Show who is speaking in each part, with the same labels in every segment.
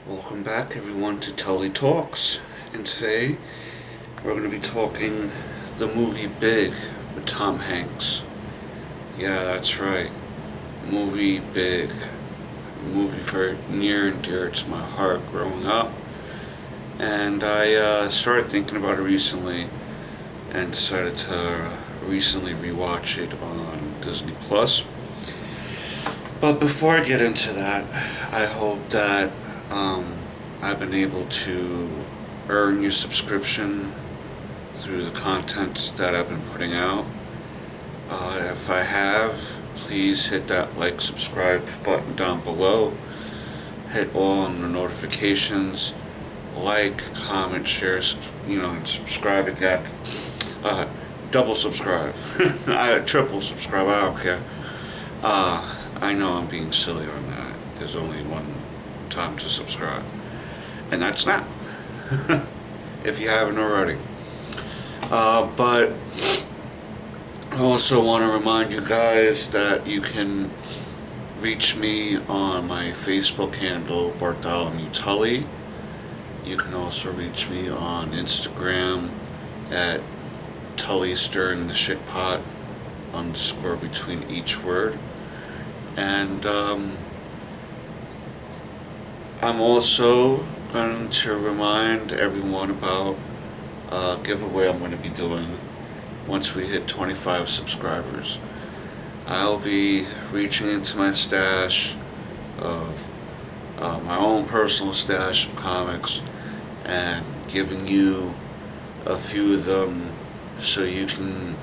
Speaker 1: Welcome back, everyone, to Tully Talks. And today we're going to be talking the movie Big with Tom Hanks. Yeah, that's right. Movie Big. A movie very near and dear to my heart growing up. And I started thinking about it recently and decided to recently rewatch it on Disney Plus. But before I get into that, I hope that I've been able to earn your subscription through the content that I've been putting out. If I have, please hit that like, subscribe button down below. Hit all on the notifications. Like, comment, share, and subscribe again. Double subscribe. Triple subscribe, I don't care. I know I'm being silly on that. There's only one time to subscribe, and that's now. If you haven't already. But I also want to remind you guys that you can reach me on my Facebook handle, Bartholomew Tully. You can also reach me on Instagram at Tully stirring the shit pot _ between each word. And I'm also going to remind everyone about a giveaway I'm going to be doing once we hit 25 subscribers. I'll be reaching into my stash of my own personal stash of comics and giving you a few of them so you can,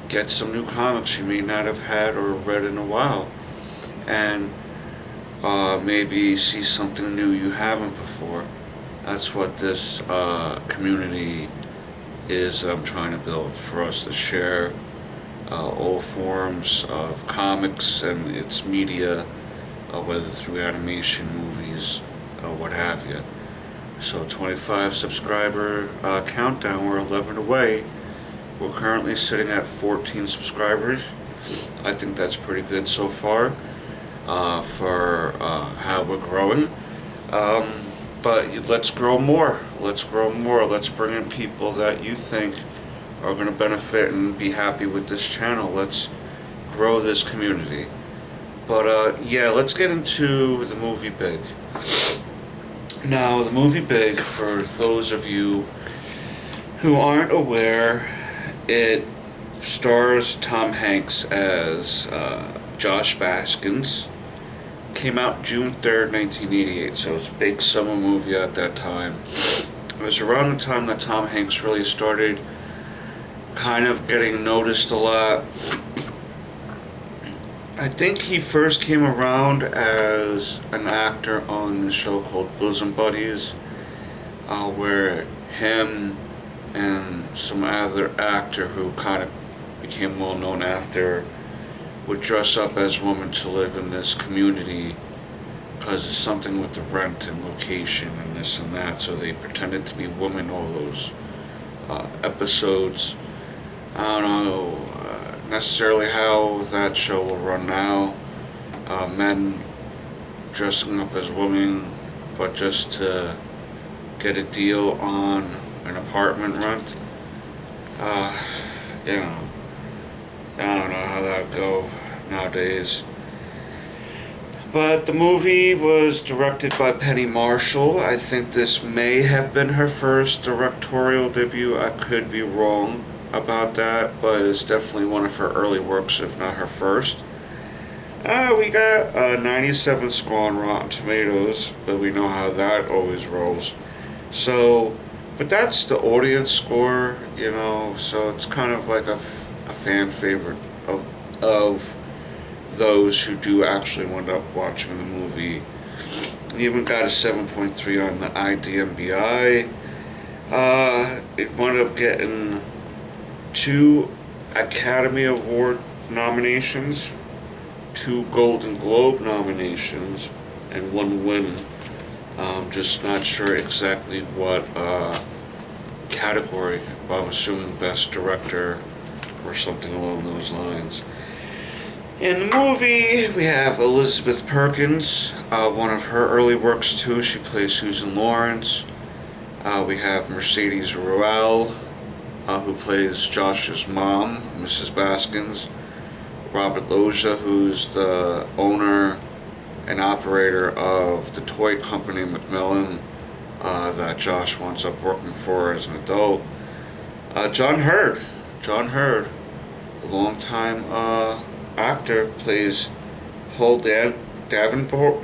Speaker 1: get some new comics you may not have had or read in a while, and maybe see something new you haven't before. That's what this community is I'm trying to build, for us to share all forms of comics and its media, whether through animation, movies, what have you. So 25 subscriber countdown, we're 11 away. We're currently sitting at 14 subscribers. I think that's pretty good so far for how we're growing. But let's grow more. Let's grow more. Let's bring in people that you think are going to benefit and be happy with this channel. Let's grow this community. But let's get into the movie Big. Now, the movie Big, for those of you who aren't aware, it stars Tom Hanks as Josh Baskins. Came out June 3rd, 1988, so it was a big summer movie at that time. It was around the time that Tom Hanks really started kind of getting noticed a lot. I think he first came around as an actor on the show called Bosom Buddies, where him and some other actor who kind of became well known after would dress up as women to live in this community because it's something with the rent and location and this and that, so they pretended to be women all those episodes. I don't know necessarily how that show will run now. Men dressing up as women, but just to get a deal on an apartment rent. I don't know how that would go nowadays. But the movie was directed by Penny Marshall. I think this may have been her first directorial debut. I could be wrong about that, but it's definitely one of her early works, if not her first. We got a 97 score on Rotten Tomatoes, but we know how that always rolls. So, but that's the audience score, so it's kind of like a fan favorite of those who do actually wind up watching the movie. It even got a 7.3 on the IDMBI. It wound up getting 2 Academy Award nominations, 2 Golden Globe nominations, and 1 win. I'm just not sure exactly what category, but I'm assuming Best Director or something along those lines. In the movie, we have Elizabeth Perkins, one of her early works too. She plays Susan Lawrence. We have Mercedes Ruehl, who plays Josh's mom, Mrs. Baskins. Robert Loggia, who's the owner and operator of the toy company Macmillan that Josh winds up working for as an adult. John Hurd, a longtime actor, plays Paul Davenport,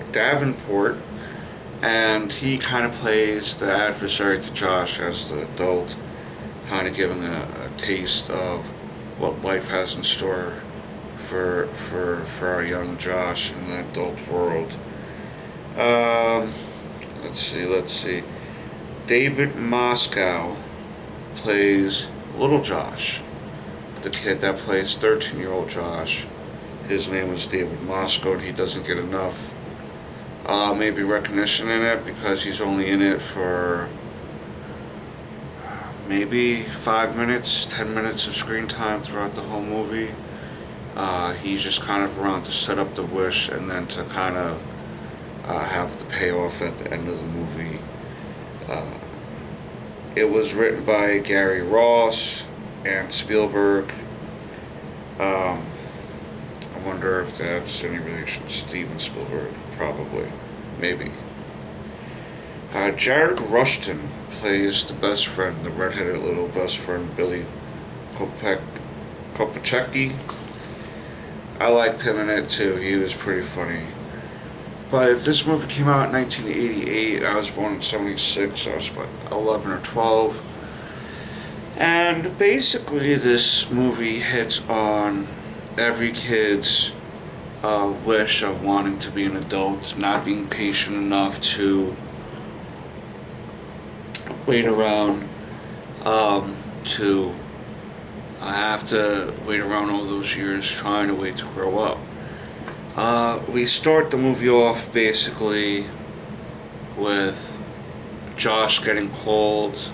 Speaker 1: and he kind of plays the adversary to Josh as the adult, kind of giving a taste of what life has in store for our young Josh in the adult world. Let's see. David Moscow plays little Josh, the kid that plays 13-year-old Josh. His name is David Moscow, and he doesn't get enough maybe recognition in it because he's only in it for maybe 5 minutes, 10 minutes of screen time throughout the whole movie. He's just kind of around to set up the wish and then to kind of have the payoff at the end of the movie. It was written by Gary Ross and Spielberg. I wonder if that's any relation to Steven Spielberg. Probably. Maybe. Jared Rushton plays the best friend, the redheaded little best friend, Billy Kopechecki. I liked him in it too. He was pretty funny. But this movie came out in 1988. I was born in 76. I was about 11 or 12. And basically this movie hits on every kid's wish of wanting to be an adult, not being patient enough to wait around, to have to wait around all those years trying to wait to grow up. We start the movie off basically with Josh getting called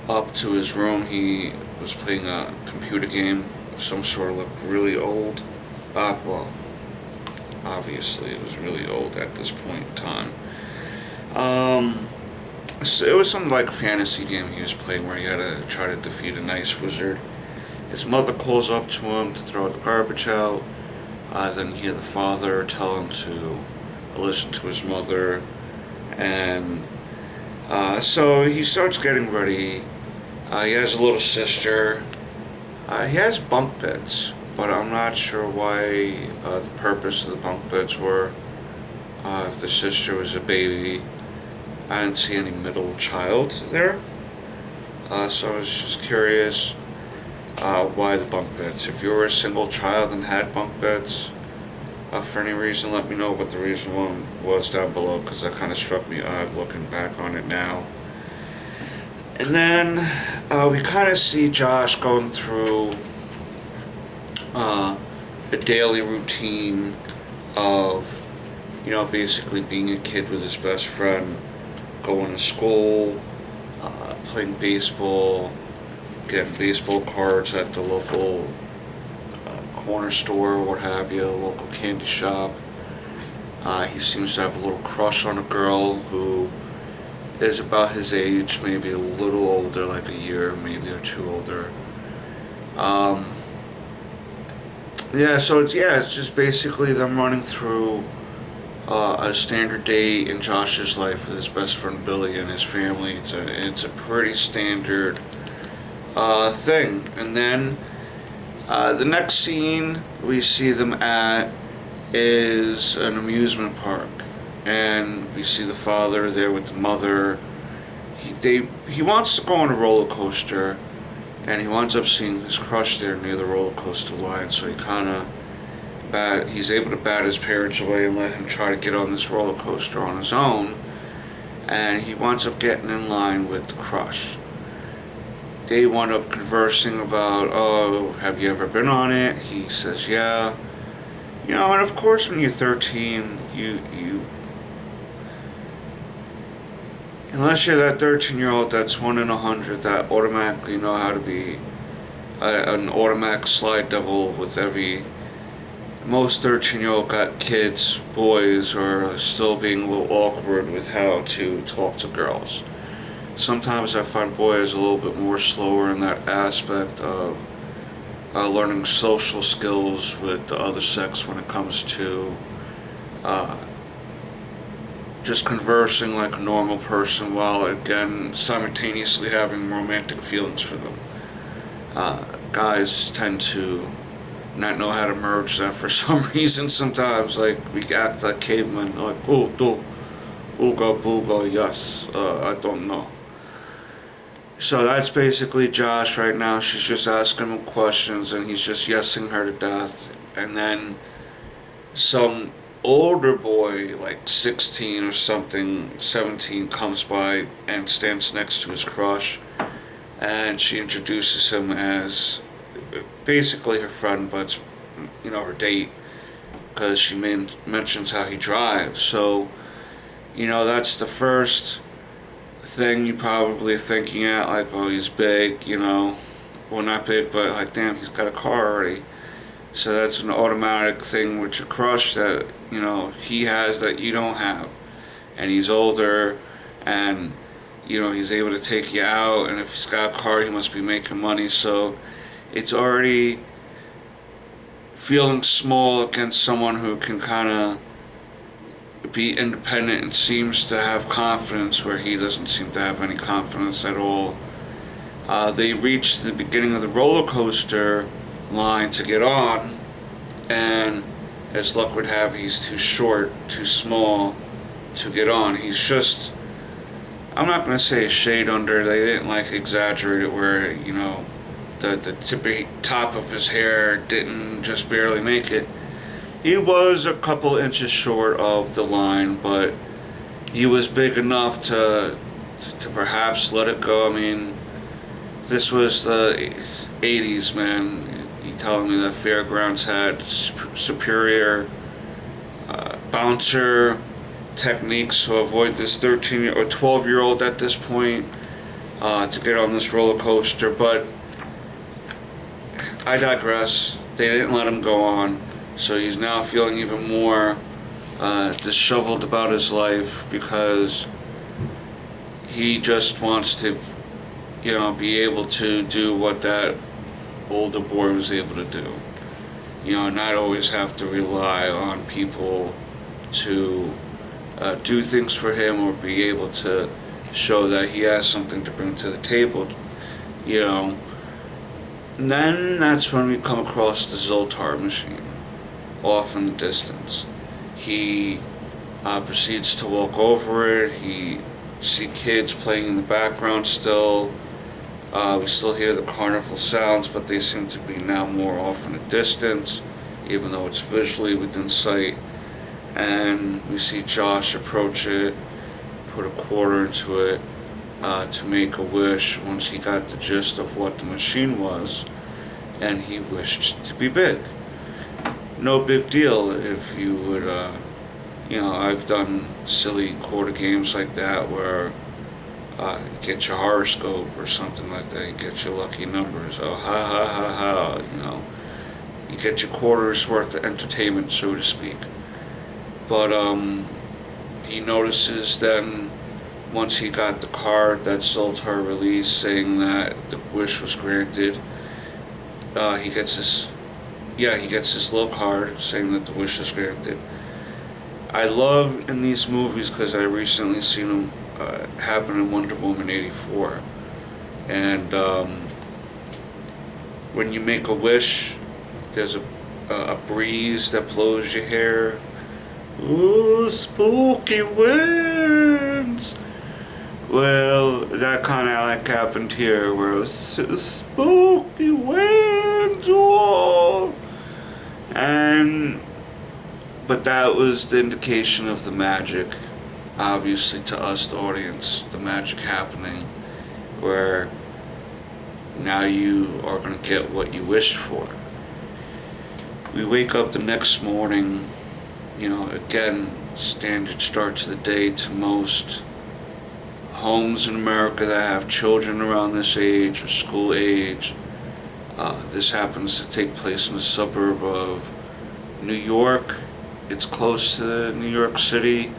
Speaker 1: up to his room. He was playing a computer game of some sort, looked really old. Well, obviously it was really old at this point in time. So it was some like fantasy game he was playing where he had to try to defeat a nice wizard. His mother calls up to him to throw the garbage out. Then you hear the father tell him to listen to his mother. And so he starts getting ready. He has a little sister. He has bunk beds, but I'm not sure why the purpose of the bunk beds were. If the sister was a baby, I didn't see any middle child there. So I was just curious why the bunk beds. If you were a single child and had bunk beds, for any reason, let me know what the reason was down below, because that kind of struck me odd looking back on it now. And then we kind of see Josh going through the daily routine of, basically being a kid with his best friend, going to school, playing baseball, getting baseball cards at the local corner store or what have you, local candy shop. He seems to have a little crush on a girl who is about his age, maybe a little older, like a year, maybe or two older. So it's just basically them running through a standard day in Josh's life with his best friend Billy and his family. It's a pretty standard thing. And then the next scene we see them at is an amusement park, and we see the father there with the mother. He wants to go on a roller coaster, and he winds up seeing his crush there near the roller coaster line, so he's able to bat his parents away and let him try to get on this roller coaster on his own, and he winds up getting in line with the crush. They wind up conversing about, have you ever been on it? He says, yeah. And of course when you're 13, you unless you're that 13-year-old that's 1 in 100 that automatically know how to be an automatic slide devil with every most 13-year-old kids, boys, are still being a little awkward with how to talk to girls. Sometimes I find boys a little bit more slower in that aspect of learning social skills with the other sex when it comes to uh, just conversing like a normal person while again simultaneously having romantic feelings for them. Guys tend to not know how to merge that for some reason sometimes. Like, we act like cavemen, like, oh, do, ooga booga, yes, I don't know. So that's basically Josh right now. She's just asking him questions and he's just yesing her to death. And then some older boy, like 16 or something, 17, comes by and stands next to his crush. And she introduces him as basically her friend, but it's, her date, because she mentions how he drives. So, that's the first thing you probably thinking at, like, oh, he's big, well, not big, but like, damn, he's got a car already. So that's an automatic thing with your crush that, he has that you don't have. And he's older, and, he's able to take you out, and if he's got a car, he must be making money. So it's already feeling small against someone who can kind of be independent and seems to have confidence where he doesn't seem to have any confidence at all. They reach the beginning of the roller coaster line to get on, and as luck would have, he's too short, too small to get on. He's just, I'm not going to say a shade under, they didn't like exaggerate it where, the tippy top of his hair didn't just barely make it. He was a couple inches short of the line, but he was big enough to perhaps let it go. I mean, this was the 80s, man. You telling me that Fairgrounds had superior bouncer techniques to avoid this 13 or 12-year-old at this point to get on this roller coaster, but I digress. They didn't let him go on, so he's now feeling even more disheveled about his life because he just wants to, be able to do what that older boy was able to do. Not always have to rely on people to do things for him or be able to show that he has something to bring to the table, And then that's when we come across the Zoltar machine, off in the distance. He proceeds to walk over it. He see kids playing in the background still. We still hear the carnival sounds, but they seem to be now more off in the distance, even though it's visually within sight. And we see Josh approach it, put a quarter into it, to make a wish once he got the gist of what the machine was, and he wished to be big. No big deal if you would, I've done silly quarter games like that where you get your horoscope or something like that, you get your lucky numbers, oh, ha ha ha ha, you get your quarter's worth of entertainment, so to speak. But he notices then, once he got the card that Zoltar released saying that the wish was granted, he gets this little card saying that the wish is granted. I love in these movies, because I recently seen them happen in Wonder Woman 84, and when you make a wish, there's a breeze that blows your hair. Ooh, spooky winds. Well, that kind of like happened here, where it was spooky winds. Oh. But that was the indication of the magic, obviously to us, the audience, the magic happening, where now you are going to get what you wished for. We wake up the next morning, again, standard start to the day to most homes in America that have children around this age or school age. This happens to take place in the suburb of New York. It's close to New York City.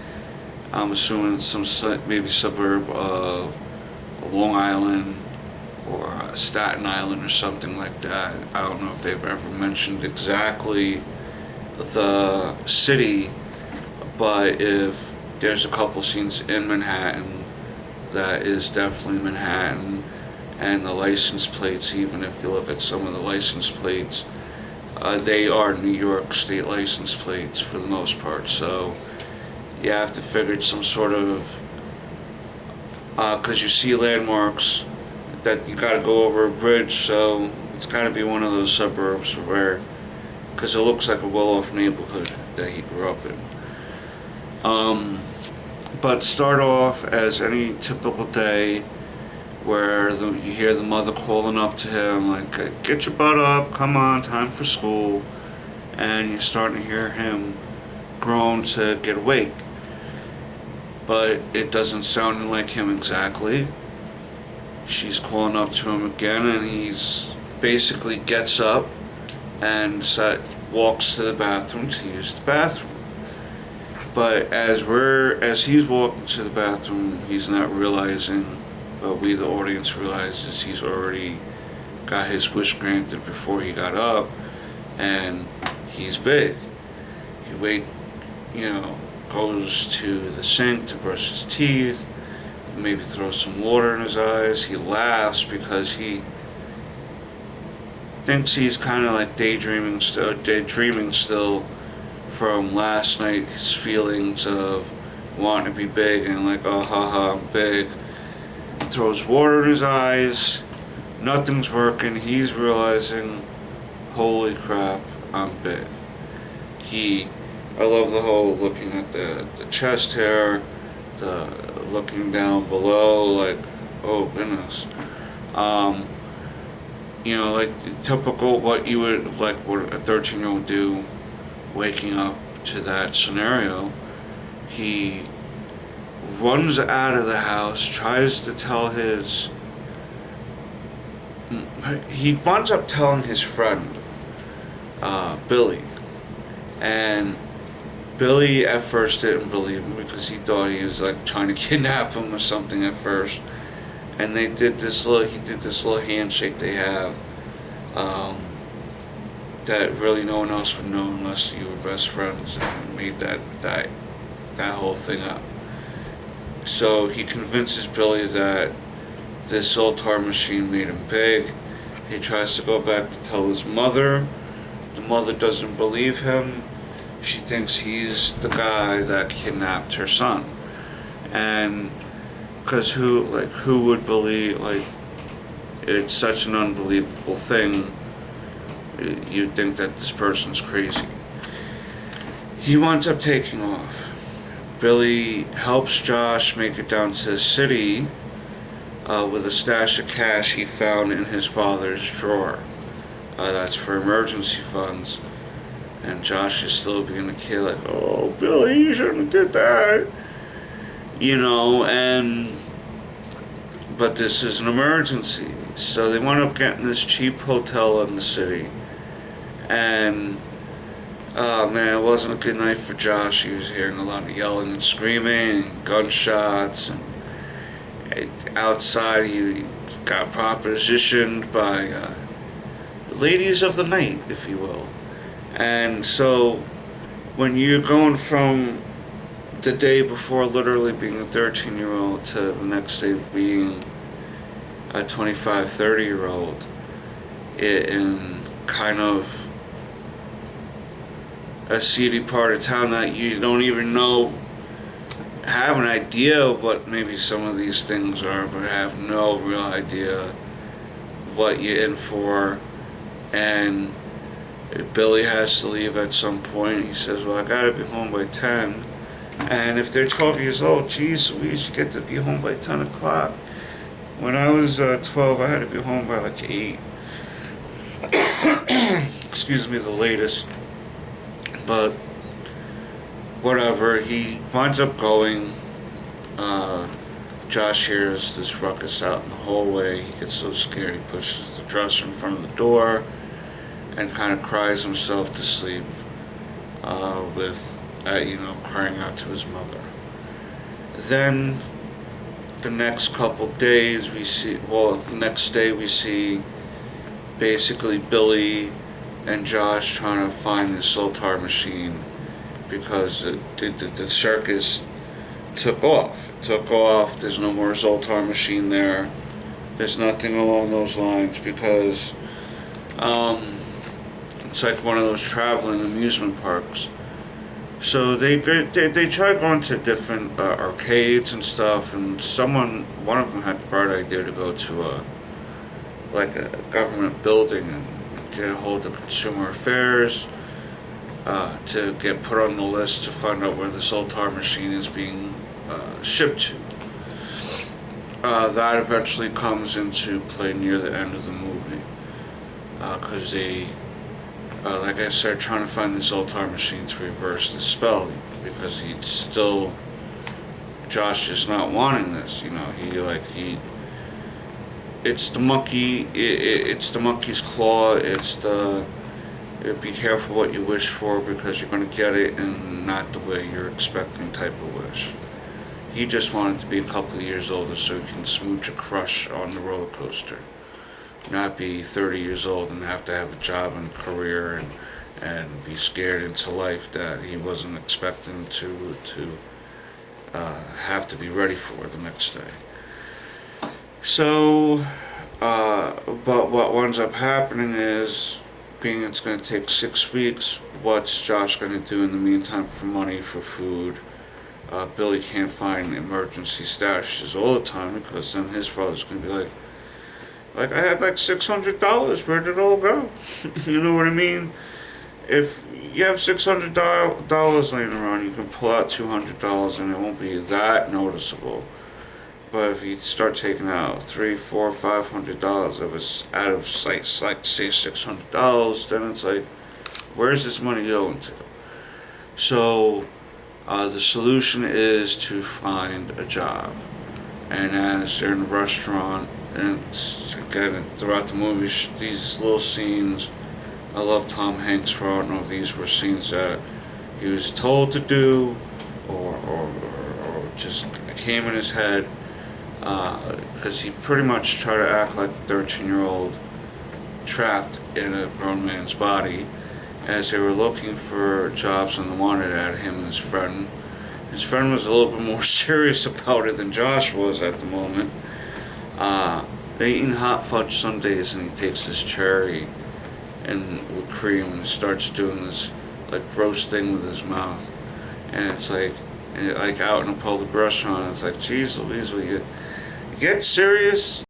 Speaker 1: I'm assuming it's some maybe suburb of Long Island or Staten Island or something like that. I don't know if they've ever mentioned exactly the city, but if there's a couple scenes in Manhattan, that is definitely Manhattan. And the license plates, even if you look at some of the license plates, they are New York state license plates for the most part. So you have to figure it's some sort of, because you see landmarks that you got to go over a bridge, so it's got to be one of those suburbs where, because it looks like a well-off neighborhood that he grew up in. But start off as any typical day where you hear the mother calling up to him like, get your butt up, come on, time for school. And you're starting to hear him groan to get awake. But it doesn't sound like him exactly. She's calling up to him again, and he's basically gets up and walks to the bathroom to use the bathroom. But as he's walking to the bathroom, he's not realizing, but we the audience realizes he's already got his wish granted before he got up, and he's big. He goes to the sink to brush his teeth, maybe throw some water in his eyes. He laughs because he thinks he's kind of like daydreaming still from last night, his feelings of wanting to be big and like, oh haha, I'm big. Throws water in his eyes, nothing's working. He's realizing, holy crap, I'm big. I love the whole looking at the chest hair, the looking down below, like, oh goodness. Like the typical what you would, like what a 13-year-old do waking up to that scenario. He runs out of the house, tries to tell he winds up telling his friend, Billy. And Billy at first didn't believe him because he thought he was like trying to kidnap him or something at first. And he did this little handshake they have, that really no one else would know unless you were best friends, and made that whole thing up. So he convinces Billy that this Zoltar machine made him big. He tries to go back to tell his mother. The mother doesn't believe him. She thinks he's the guy that kidnapped her son. And because who would believe, like, it's such an unbelievable thing, you'd think that this person's crazy. He winds up taking off. Billy helps Josh make it down to the city with a stash of cash he found in his father's drawer. That's for emergency funds. And Josh is still being a kid, like, oh, Billy, you shouldn't have did that. But this is an emergency. So they wound up getting this cheap hotel in the city. And, oh man, it wasn't a good night for Josh. He was hearing a lot of yelling and screaming and gunshots. And outside he got propositioned by ladies of the night, if you will. And so when you're going from the day before literally being a 13-year-old to the next day being a 25, 30-year-old in kind of a seedy part of town that you don't even have an idea of what maybe some of these things are, but have no real idea what you're in for. And Billy has to leave at some point. He says, well, I gotta be home by 10. And if they're 12 years old, geez, we should get to be home by 10 o'clock. When I was 12, I had to be home by like 8. Excuse me, the latest. But whatever, he winds up going. Josh hears this ruckus out in the hallway. He gets so scared he pushes the dresser in front of the door and kind of cries himself to sleep. with, crying out to his mother. Then the next couple days the next day we see basically Billy and Josh trying to find the Zoltar machine because the circus took off. It took off. There's no more Zoltar machine there. There's nothing along those lines because it's like one of those traveling amusement parks. So they try going to different arcades and stuff, and one of them had the bright idea to go to a government building and get a hold of Consumer Affairs to get put on the list to find out where the Zoltar machine is being shipped to. That eventually comes into play near the end of the movie because like I said, trying to find the Zoltar machine to reverse the spell because Josh is not wanting this. It's the monkey. It's the monkey's claw. Be careful what you wish for because you're going to get it and not the way you're expecting type of wish. He just wanted to be a couple of years older so he can smooch a crush on the roller coaster. Not be 30 years old and have to have a job and a career and be scared into life that he wasn't expecting to have to be ready for the next day. So, but what ends up happening is, being it's going to take 6 weeks, what's Josh going to do in the meantime for money, for food? Billy can't find emergency stashes all the time because then his father's going to be like, I had like $600, where did it all go? You know what I mean? If you have $600 laying around, you can pull out $200 and it won't be that noticeable. But if you start taking out $300, $400, $500 of it's out of sight, like say $600, then it's like, where's this money going to? So the solution is to find a job. And as they're in the restaurant, and again throughout the movie, these little scenes, I love Tom Hanks for, I don't know if these were scenes that he was told to do or just came in his head, because he pretty much tried to act like a 13-year-old trapped in a grown man's body as they were looking for jobs on the wanted ad, him and his friend. His friend was a little bit more serious about it than Josh was at the moment. They're eating hot fudge sundaes and he takes this cherry and with cream and starts doing this like gross thing with his mouth. And it's like out in a public restaurant, it's like, geez Louise, will you get serious?